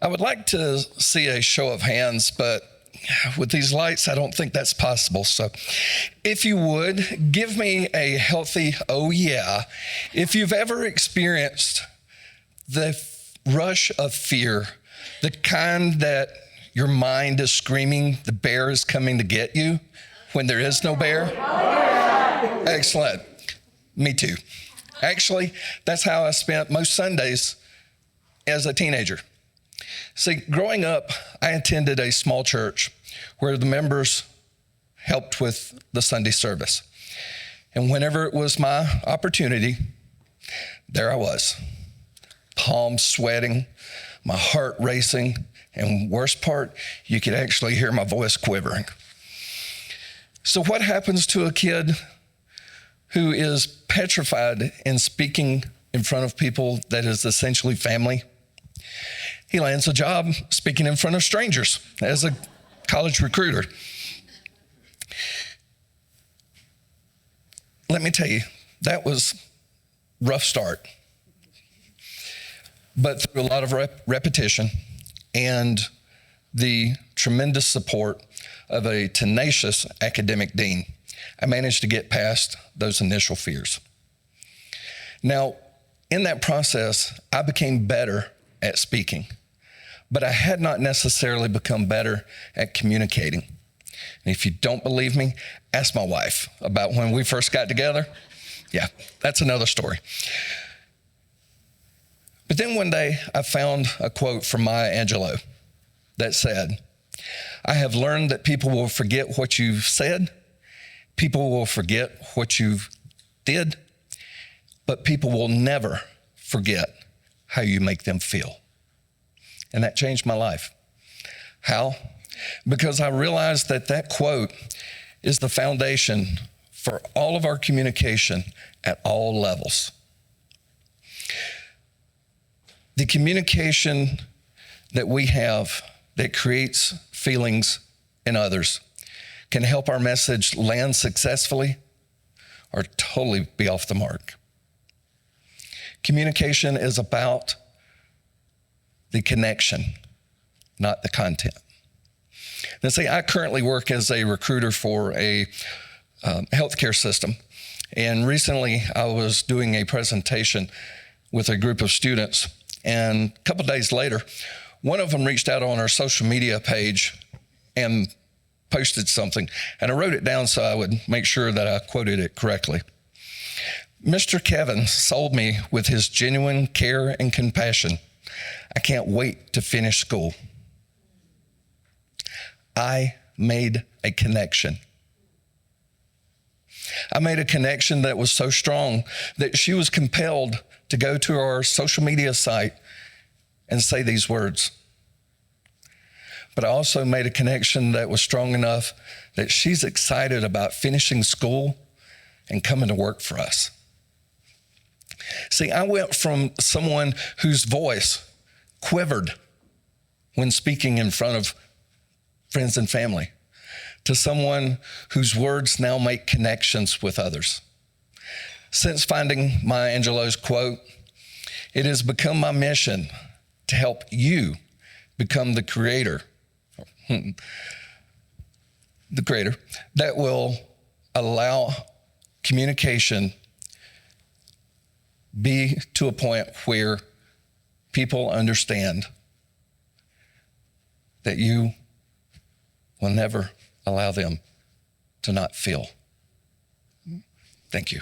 would like to see a show of hands, but with these lights, I don't think that's possible. So if you would, give me a healthy, oh yeah, if you've ever experienced the rush of fear, the kind that your mind is screaming, the bear is coming to get you when there is no bear. Excellent. Me too. Actually, that's how I spent most Sundays as a teenager. See, growing up, I attended a small church where the members helped with the Sunday service. And whenever it was my opportunity, there I was, palms sweating, my heart racing, and worst part, you could actually hear my voice quivering. So what happens to a kid who is petrified in speaking in front of people that is essentially family? He lands a job speaking in front of strangers as a college recruiter. Let me tell you, that was a rough start. But through a lot of repetition and the tremendous support of a tenacious academic dean, I managed to get past those initial fears. Now, in that process, I became better at speaking, but I had not necessarily become better at communicating. And if you don't believe me, ask my wife about when we first got together. Yeah, that's another story. But then one day I found a quote from Maya Angelou that said, "I have learned that people will forget what you've said, people will forget what you did, but people will never forget how you make them feel." And that changed my life. How? Because I realized that that quote is the foundation for all of our communication at all levels. The communication that we have that creates feelings in others can help our message land successfully or totally be off the mark. Communication is about the connection, not the content. Now, see, I currently work as a recruiter for a healthcare system. And recently I was doing a presentation with a group of students. And a couple days later, one of them reached out on our social media page and posted something. And I wrote it down so I would make sure that I quoted it correctly. "Mr. Kevin sold me with his genuine care and compassion. I can't wait to finish school." I made a connection. I made a connection that was so strong that she was compelled to go to our social media site and say these words. But I also made a connection that was strong enough that she's excited about finishing school and coming to work for us. See, I went from someone whose voice quivered when speaking in front of friends and family to someone whose words now make connections with others. Since finding Maya Angelou's quote, it has become my mission to help you become the creator that will allow communication be to a point where people understand that you will never allow them to not feel. Thank you.